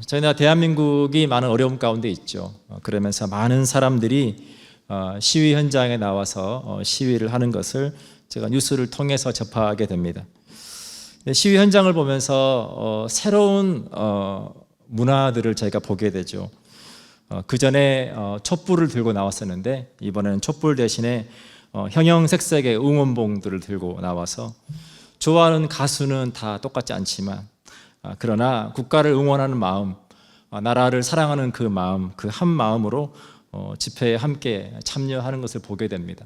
저희나라 대한민국이 많은 어려움 가운데 있죠. 그러면서 많은 사람들이 시위 현장에 나와서 시위를 하는 것을 제가 뉴스를 통해서 접하게 됩니다. 시위 현장을 보면서 새로운 문화들을 저희가 보게 되죠. 그 전에 촛불을 들고 나왔었는데 이번에는 촛불 대신에 형형색색의 응원봉들을 들고 나와서 좋아하는 가수는 다 똑같지 않지만 그러나 국가를 응원하는 마음, 나라를 사랑하는 그 마음, 그 한 마음으로 집회에 함께 참여하는 것을 보게 됩니다.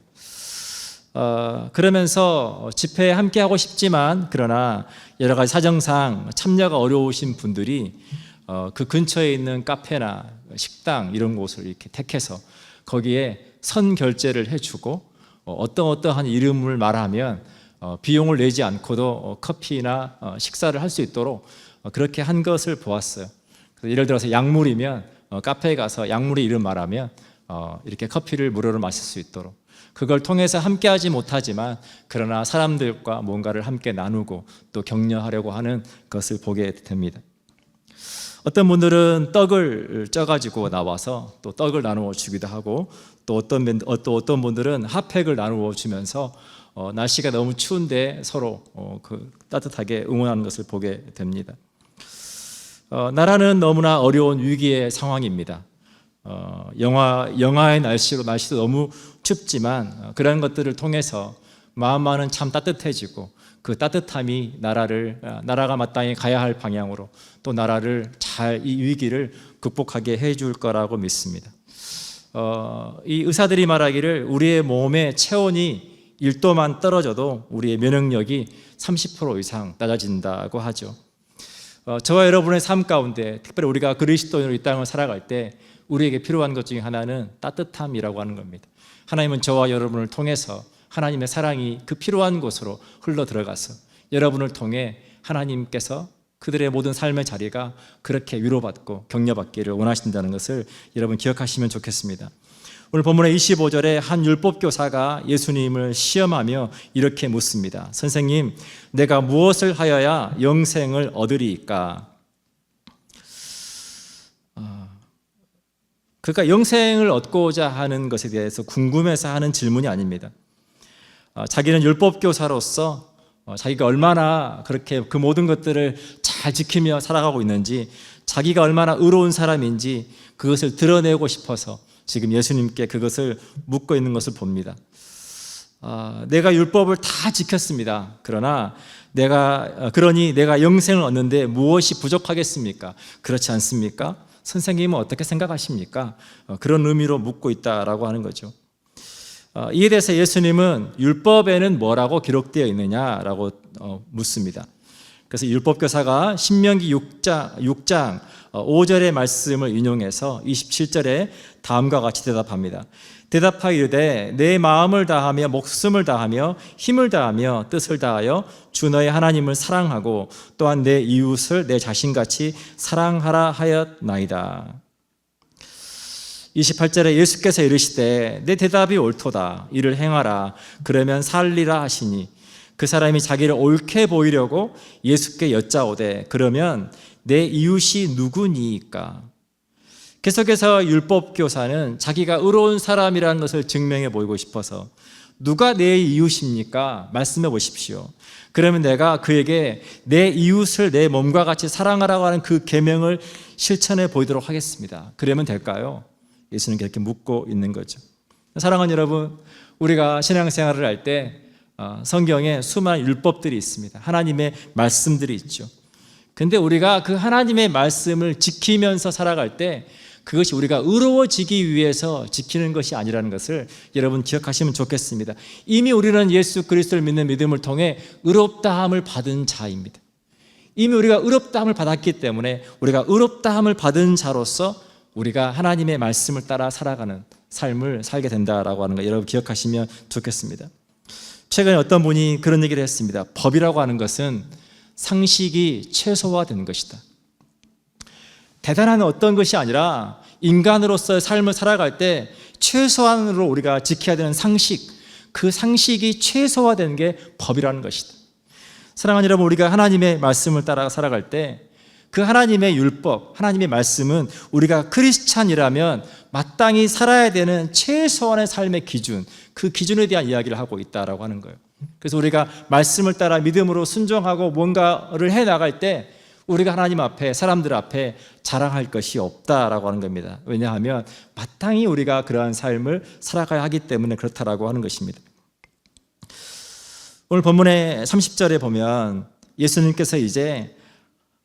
그러면서 집회에 함께 하고 싶지만 그러나 여러 가지 사정상 참여가 어려우신 분들이 그 근처에 있는 카페나 식당 이런 곳을 이렇게 택해서 거기에 선결제를 해주고 어떠한 이름을 말하면 비용을 내지 않고도 커피나 식사를 할 수 있도록 그렇게 한 것을 보았어요. 예를 들어서 약물이면 카페에 가서 약물의 이름 말하면 이렇게 커피를 무료로 마실 수 있도록 그걸 통해서 함께 하지 못하지만 그러나 사람들과 뭔가를 함께 나누고 또 격려하려고 하는 것을 보게 됩니다. 어떤 분들은 떡을 쪄가지고 나와서 또 떡을 나누어 주기도 하고 또 어떤 분들은 핫팩을 나누어 주면서 날씨가 너무 추운데 서로 따뜻하게 응원하는 것을 보게 됩니다. 나라는 너무나 어려운 위기의 상황입니다. 영하의 날씨도 너무 춥지만 그런 것들을 통해서 마음만은 참 따뜻해지고 그 따뜻함이 나라가 마땅히 가야 할 방향으로 또 나라를 잘 이 위기를 극복하게 해줄 거라고 믿습니다. 이 의사들이 말하기를 우리의 몸의 체온이 1도만 떨어져도 우리의 면역력이 30% 이상 낮아진다고 하죠. 저와 여러분의 삶 가운데 특별히 우리가 그리스도인으로 이 땅을 살아갈 때 우리에게 필요한 것 중에 하나는 따뜻함이라고 하는 겁니다. 하나님은 저와 여러분을 통해서 하나님의 사랑이 그 필요한 곳으로 흘러 들어가서 여러분을 통해 하나님께서 그들의 모든 삶의 자리가 그렇게 위로받고 격려받기를 원하신다는 것을 여러분 기억하시면 좋겠습니다. 오늘 본문의 25절에 한 율법교사가 예수님을 시험하며 이렇게 묻습니다. 선생님, 내가 무엇을 하여야 영생을 얻으리이까? 그러니까 영생을 얻고자 하는 것에 대해서 궁금해서 하는 질문이 아닙니다. 자기는 율법교사로서 자기가 얼마나 그렇게 그 모든 것들을 잘 지키며 살아가고 있는지, 자기가 얼마나 의로운 사람인지 그것을 드러내고 싶어서 지금 예수님께 그것을 묻고 있는 것을 봅니다. 내가 율법을 다 지켰습니다. 그러니 내가 영생을 얻는데 무엇이 부족하겠습니까? 그렇지 않습니까? 선생님은 어떻게 생각하십니까? 그런 의미로 묻고 있다라고 하는 거죠. 이에 대해서 예수님은 율법에는 뭐라고 기록되어 있느냐라고 묻습니다. 그래서 율법교사가 신명기 6장 5절의 말씀을 인용해서 27절에 다음과 같이 대답합니다. 대답하이르되 내 마음을 다하며 목숨을 다하며 힘을 다하며 뜻을 다하여 주 너의 하나님을 사랑하고 또한 내 이웃을 내 자신같이 사랑하라 하였나이다. 28절에 예수께서 이르시되 내 대답이 옳도다. 이를 행하라. 그러면 살리라 하시니 그 사람이 자기를 옳게 보이려고 예수께 여짜오되 그러면 내 이웃이 누구니까? 계속해서 율법교사는 자기가 의로운 사람이라는 것을 증명해 보이고 싶어서 누가 내 이웃입니까? 말씀해 보십시오. 그러면 내가 그에게 내 이웃을 내 몸과 같이 사랑하라고 하는 그 계명을 실천해 보이도록 하겠습니다. 그러면 될까요? 예수는 그렇게 묻고 있는 거죠. 사랑하는 여러분, 우리가 신앙생활을 할 때 성경에 수많은 율법들이 있습니다. 하나님의 말씀들이 있죠. 근데 우리가 그 하나님의 말씀을 지키면서 살아갈 때 그것이 우리가 의로워지기 위해서 지키는 것이 아니라는 것을 여러분 기억하시면 좋겠습니다. 이미 우리는 예수 그리스도를 믿는 믿음을 통해 의롭다함을 받은 자입니다. 이미 우리가 의롭다함을 받았기 때문에 우리가 의롭다함을 받은 자로서 우리가 하나님의 말씀을 따라 살아가는 삶을 살게 된다라고 하는 거 여러분 기억하시면 좋겠습니다. 최근에 어떤 분이 그런 얘기를 했습니다. 법이라고 하는 것은 상식이 최소화된 것이다. 대단한 어떤 것이 아니라 인간으로서의 삶을 살아갈 때 최소한으로 우리가 지켜야 되는 상식, 그 상식이 최소화된 게 법이라는 것이다. 사랑하는 여러분, 우리가 하나님의 말씀을 따라 살아갈 때 그 하나님의 율법, 하나님의 말씀은 우리가 크리스찬이라면 마땅히 살아야 되는 최소한의 삶의 기준, 그 기준에 대한 이야기를 하고 있다라고 하는 거예요. 그래서 우리가 말씀을 따라 믿음으로 순종하고 뭔가를 해나갈 때 우리가 하나님 앞에, 사람들 앞에 자랑할 것이 없다라고 하는 겁니다. 왜냐하면 마땅히 우리가 그러한 삶을 살아가야 하기 때문에 그렇다라고 하는 것입니다. 오늘 본문의 30절에 보면 예수님께서 이제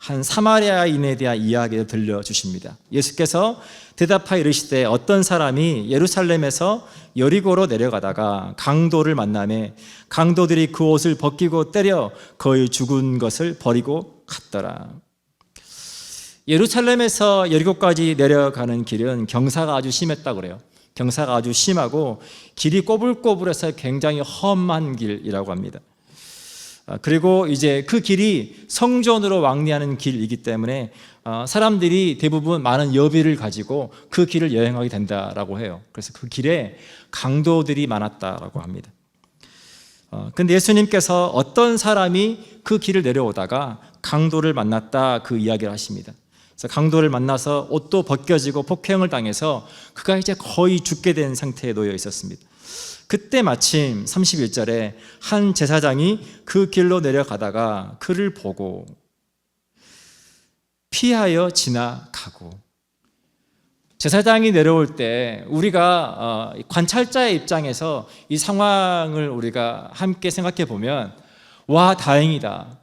한 사마리아인에 대한 이야기를 들려주십니다. 예수께서 대답하여 이르시되 어떤 사람이 예루살렘에서 여리고로 내려가다가 강도를 만나매 강도들이 그 옷을 벗기고 때려 거의 죽은 것을 버리고 갔더라. 예루살렘에서 여리고까지 내려가는 길은 경사가 아주 심했다고 그래요. 경사가 아주 심하고 길이 꼬불꼬불해서 굉장히 험한 길이라고 합니다. 그리고 이제 그 길이 성전으로 왕래하는 길이기 때문에 사람들이 대부분 많은 여비를 가지고 그 길을 여행하게 된다라고 해요. 그래서 그 길에 강도들이 많았다라고 합니다. 근데 예수님께서 어떤 사람이 그 길을 내려오다가 강도를 만났다 그 이야기를 하십니다. 그래서 강도를 만나서 옷도 벗겨지고 폭행을 당해서 그가 이제 거의 죽게 된 상태에 놓여 있었습니다. 그때 마침 31절에 한 제사장이 그 길로 내려가다가 그를 보고 피하여 지나가고. 제사장이 내려올 때 우리가 관찰자의 입장에서 이 상황을 우리가 함께 생각해 보면 와, 다행이다.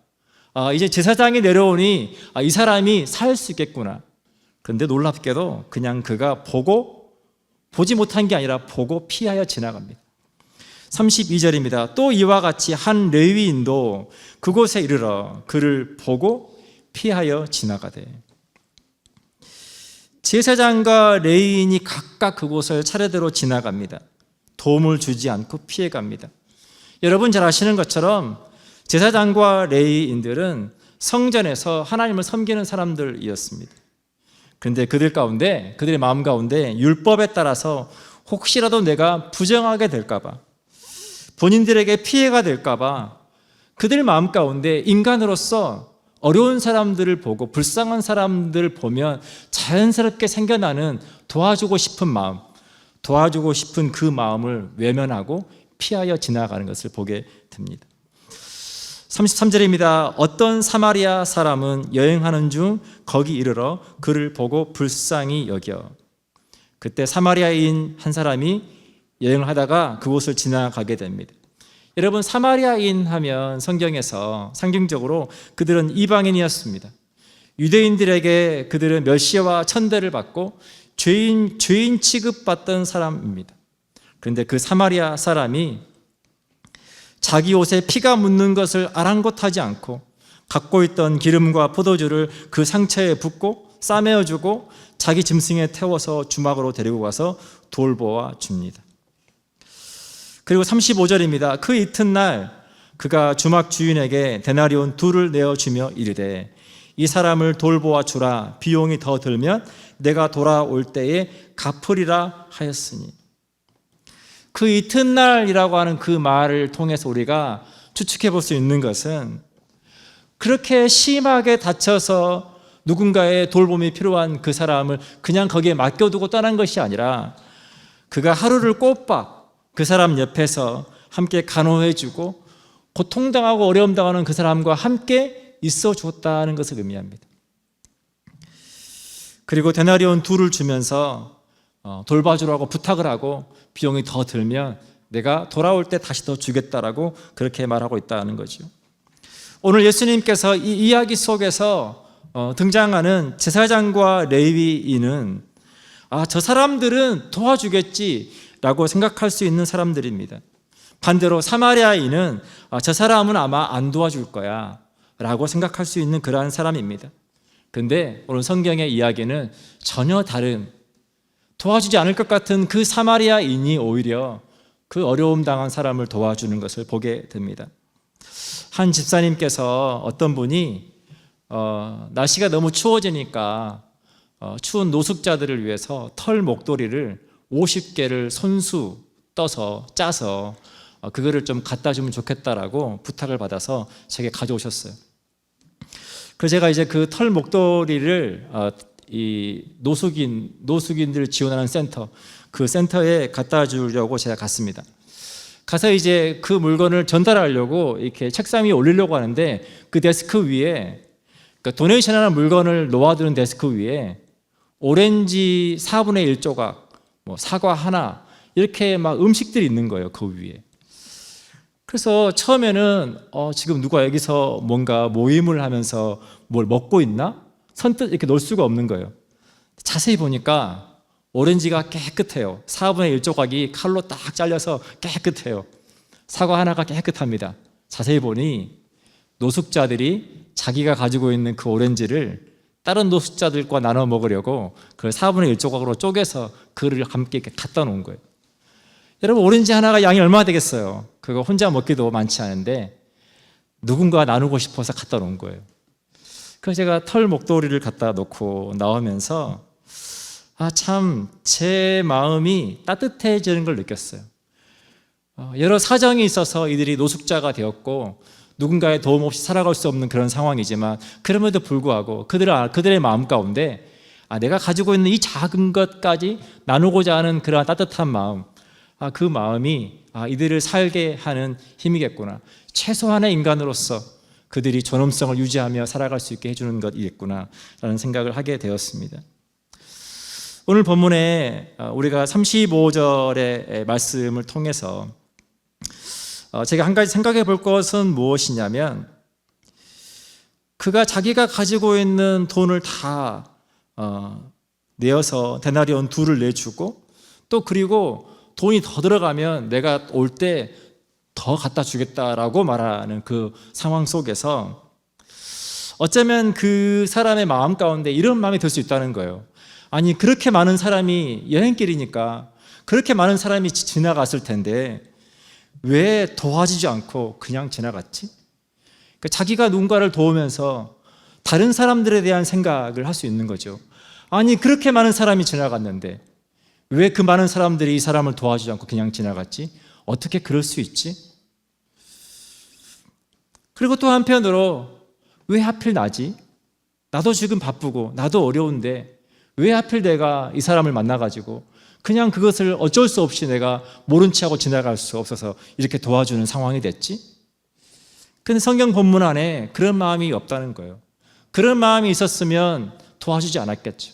이제 제사장이 내려오니 이 사람이 살 수 있겠구나. 그런데 놀랍게도 그냥 그가 보지 못한 게 아니라 보고 피하여 지나갑니다. 32절입니다. 또 이와 같이 한 레위인도 그곳에 이르러 그를 보고 피하여 지나가되. 제사장과 레위인이 각각 그곳을 차례대로 지나갑니다. 도움을 주지 않고 피해갑니다. 여러분 잘 아시는 것처럼 제사장과 레위인들은 성전에서 하나님을 섬기는 사람들이었습니다. 그런데 그들의 마음 가운데 율법에 따라서 혹시라도 내가 부정하게 될까 봐, 본인들에게 피해가 될까 봐 그들 마음 가운데 인간으로서 어려운 사람들을 보고 불쌍한 사람들을 보면 자연스럽게 생겨나는 도와주고 싶은 마음, 도와주고 싶은 그 마음을 외면하고 피하여 지나가는 것을 보게 됩니다. 33절입니다. 어떤 사마리아 사람은 여행하는 중 거기 이르러 그를 보고 불쌍히 여겨. 그때 사마리아인 한 사람이 여행을 하다가 그곳을 지나가게 됩니다. 여러분, 사마리아인 하면 성경에서 상징적으로 그들은 이방인이었습니다. 유대인들에게 그들은 멸시와 천대를 받고 죄인 취급받던 사람입니다. 그런데 그 사마리아 사람이 자기 옷에 피가 묻는 것을 아랑곳하지 않고 갖고 있던 기름과 포도주를 그 상처에 붓고 싸매어주고 자기 짐승에 태워서 주막으로 데리고 가서 돌보아 줍니다. 그리고 35절입니다. 그 이튿날 그가 주막 주인에게 데나리온 2를 내어주며 이르되 이 사람을 돌보아 주라. 비용이 더 들면 내가 돌아올 때에 갚으리라 하였으니. 그 이튿날이라고 하는 그 말을 통해서 우리가 추측해 볼 수 있는 것은 그렇게 심하게 다쳐서 누군가의 돌봄이 필요한 그 사람을 그냥 거기에 맡겨두고 떠난 것이 아니라 그가 하루를 꼬박 그 사람 옆에서 함께 간호해주고 고통당하고 어려움당하는 그 사람과 함께 있어 주었다는 것을 의미합니다. 그리고 데나리온 2를 주면서 돌봐주라고 부탁을 하고 비용이 더 들면 내가 돌아올 때 다시 더 주겠다라고 그렇게 말하고 있다는 거죠. 오늘 예수님께서 이 이야기 속에서 등장하는 제사장과 레위인은 저 사람들은 도와주겠지라고 생각할 수 있는 사람들입니다. 반대로 사마리아인은 저 사람은 아마 안 도와줄 거야 라고 생각할 수 있는 그러한 사람입니다. 그런데 오늘 성경의 이야기는 전혀 다른, 도와주지 않을 것 같은 그 사마리아인이 오히려 그 어려움 당한 사람을 도와주는 것을 보게 됩니다. 한 집사님께서 어떤 분이 날씨가 너무 추워지니까 추운 노숙자들을 위해서 털 목도리를 50개를 손수 짜서 그거를 좀 갖다 주면 좋겠다라고 부탁을 받아서 제게 가져오셨어요. 그래서 제가 이제 그 털 목도리를 이 노숙인들 지원하는 센터, 그 센터에 갖다 주려고 제가 갔습니다. 가서 이제 그 물건을 전달하려고 이렇게 책상 위에 올리려고 하는데 그 데스크 위에, 그러니까 도네이션하는 물건을 놓아두는 데스크 위에 오렌지 4분의 1 조각, 뭐 사과 하나, 이렇게 막 음식들이 있는 거예요, 그 위에. 그래서 처음에는 지금 누가 여기서 뭔가 모임을 하면서 뭘 먹고 있나? 선뜻 이렇게 놓을 수가 없는 거예요. 자세히 보니까 오렌지가 깨끗해요. 4분의 1 조각이 칼로 딱 잘려서 깨끗해요. 사과 하나가 깨끗합니다. 자세히 보니 노숙자들이 자기가 가지고 있는 그 오렌지를 다른 노숙자들과 나눠 먹으려고 그 4분의 1 조각으로 쪼개서 그를 함께 이렇게 갖다 놓은 거예요. 여러분, 오렌지 하나가 양이 얼마나 되겠어요? 그거 혼자 먹기도 많지 않은데 누군가 나누고 싶어서 갖다 놓은 거예요. 그래서 제가 털 목도리를 갖다 놓고 나오면서 참 제 마음이 따뜻해지는 걸 느꼈어요. 여러 사정이 있어서 이들이 노숙자가 되었고 누군가의 도움 없이 살아갈 수 없는 그런 상황이지만 그럼에도 불구하고 그들의 마음 가운데 내가 가지고 있는 이 작은 것까지 나누고자 하는 그러한 따뜻한 마음, 그 마음이 이들을 살게 하는 힘이겠구나. 최소한의 인간으로서 그들이 존엄성을 유지하며 살아갈 수 있게 해주는 것이겠구나 라는 생각을 하게 되었습니다. 오늘 본문에 우리가 35절의 말씀을 통해서 제가 한 가지 생각해 볼 것은 무엇이냐면, 그가 자기가 가지고 있는 돈을 다 내어서 데나리온 2를 내주고, 또 그리고 돈이 더 들어가면 내가 올 때 더 갖다 주겠다라고 말하는 그 상황 속에서 어쩌면 그 사람의 마음 가운데 이런 마음이 들 수 있다는 거예요. 아니, 그렇게 많은 사람이, 여행길이니까 그렇게 많은 사람이 지나갔을 텐데 왜 도와주지 않고 그냥 지나갔지? 그러니까 자기가 누군가를 도우면서 다른 사람들에 대한 생각을 할 수 있는 거죠. 아니, 그렇게 많은 사람이 지나갔는데 왜 그 많은 사람들이 이 사람을 도와주지 않고 그냥 지나갔지? 어떻게 그럴 수 있지? 그리고 또 한편으로 왜 하필 나지? 나도 지금 바쁘고 나도 어려운데 왜 하필 내가 이 사람을 만나가지고 그냥 그것을 어쩔 수 없이 내가 모른 체하고 지나갈 수 없어서 이렇게 도와주는 상황이 됐지? 근데 성경 본문 안에 그런 마음이 없다는 거예요. 그런 마음이 있었으면 도와주지 않았겠죠.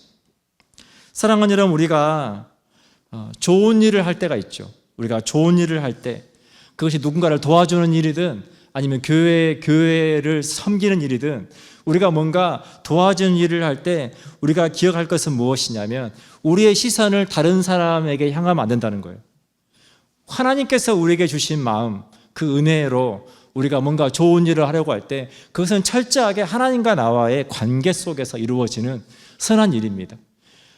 사랑하는 여러분, 우리가 좋은 일을 할 때가 있죠. 우리가 좋은 일을 할 때, 그것이 누군가를 도와주는 일이든 아니면 교회를 섬기는 일이든, 우리가 뭔가 도와주는 일을 할 때 우리가 기억할 것은 무엇이냐면 우리의 시선을 다른 사람에게 향하면 안 된다는 거예요. 하나님께서 우리에게 주신 마음, 그 은혜로 우리가 뭔가 좋은 일을 하려고 할 때 그것은 철저하게 하나님과 나와의 관계 속에서 이루어지는 선한 일입니다.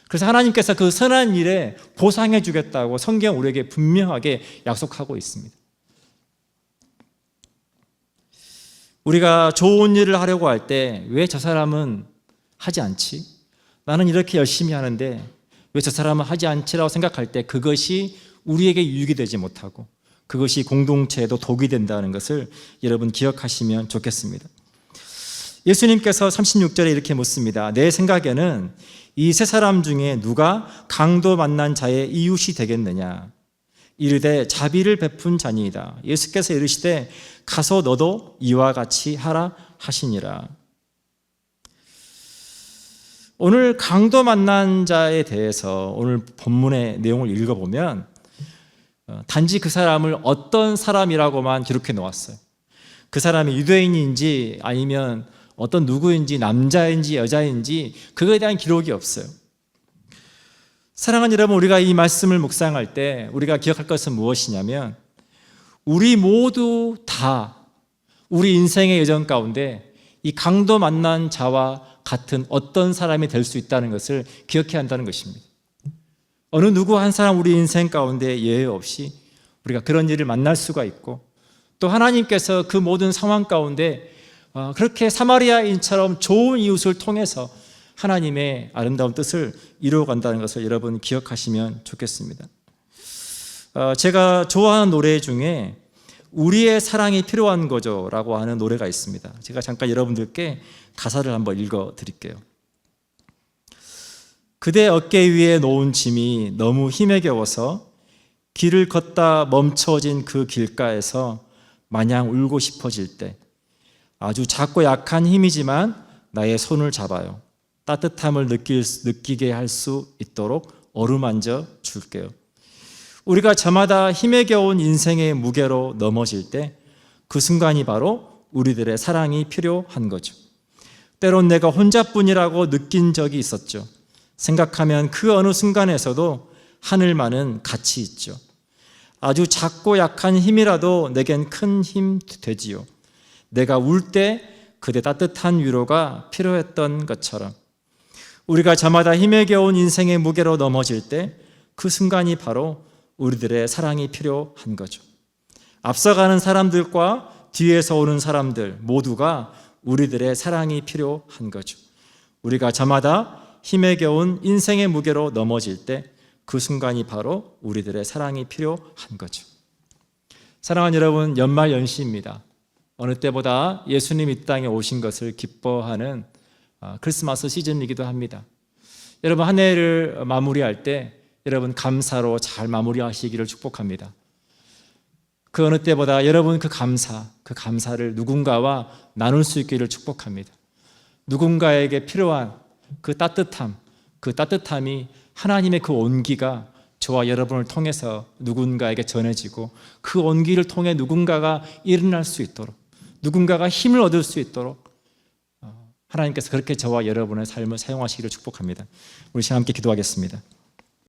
그래서 하나님께서 그 선한 일에 보상해 주겠다고 성경 우리에게 분명하게 약속하고 있습니다. 우리가 좋은 일을 하려고 할 때 왜 저 사람은 하지 않지? 나는 이렇게 열심히 하는데 왜 저 사람은 하지 않지라고 생각할 때 그것이 우리에게 유익이 되지 못하고 그것이 공동체에도 독이 된다는 것을 여러분 기억하시면 좋겠습니다. 예수님께서 36절에 이렇게 묻습니다. 내 생각에는 이 세 사람 중에 누가 강도 만난 자의 이웃이 되겠느냐? 이르되 자비를 베푼 자니이다. 예수께서 이르시되 가서 너도 이와 같이 하라 하시니라. 오늘 강도 만난 자에 대해서 오늘 본문의 내용을 읽어보면 단지 그 사람을 어떤 사람이라고만 기록해 놓았어요. 그 사람이 유대인인지 아니면 어떤 누구인지, 남자인지 여자인지 그거에 대한 기록이 없어요. 사랑하는 여러분, 우리가 이 말씀을 묵상할 때 우리가 기억할 것은 무엇이냐면 우리 모두 다 우리 인생의 여정 가운데 이 강도 만난 자와 같은 어떤 사람이 될 수 있다는 것을 기억해야 한다는 것입니다. 어느 누구 한 사람 우리 인생 가운데 예외 없이 우리가 그런 일을 만날 수가 있고, 또 하나님께서 그 모든 상황 가운데 그렇게 사마리아인처럼 좋은 이웃을 통해서 하나님의 아름다운 뜻을 이루어간다는 것을 여러분 기억하시면 좋겠습니다. 제가 좋아하는 노래 중에 우리의 사랑이 필요한 거죠 라고 하는 노래가 있습니다. 제가 잠깐 여러분들께 가사를 한번 읽어 드릴게요. 그대 어깨 위에 놓은 짐이 너무 힘에 겨워서 길을 걷다 멈춰진 그 길가에서 마냥 울고 싶어질 때 아주 작고 약한 힘이지만 나의 손을 잡아요. 따뜻함을 느끼게 할 수 있도록 어루만져 줄게요. 우리가 저마다 힘에 겨운 인생의 무게로 넘어질 때 그 순간이 바로 우리들의 사랑이 필요한 거죠. 때론 내가 혼자뿐이라고 느낀 적이 있었죠. 생각하면 그 어느 순간에서도 하늘만은 같이 있죠. 아주 작고 약한 힘이라도 내겐 큰 힘 되지요. 내가 울 때 그대 따뜻한 위로가 필요했던 것처럼 우리가 저마다 힘에 겨운 인생의 무게로 넘어질 때 그 순간이 바로 우리들의 사랑이 필요한 거죠. 앞서가는 사람들과 뒤에서 오는 사람들 모두가 우리들의 사랑이 필요한 거죠. 우리가 저마다 힘에 겨운 인생의 무게로 넘어질 때 그 순간이 바로 우리들의 사랑이 필요한 거죠. 사랑하는 여러분, 연말연시입니다. 어느 때보다 예수님 이 땅에 오신 것을 기뻐하는 크리스마스 시즌이기도 합니다. 여러분, 한 해를 마무리할 때 여러분 감사로 잘 마무리하시기를 축복합니다. 그 어느 때보다 여러분 그 감사를 누군가와 나눌 수 있기를 축복합니다. 누군가에게 필요한 그 따뜻함이 하나님의 그 온기가 저와 여러분을 통해서 누군가에게 전해지고 그 온기를 통해 누군가가 일어날 수 있도록 누군가가 힘을 얻을 수 있도록 하나님께서 그렇게 저와 여러분의 삶을 사용하시기를 축복합니다. 우리 시간 함께 기도하겠습니다.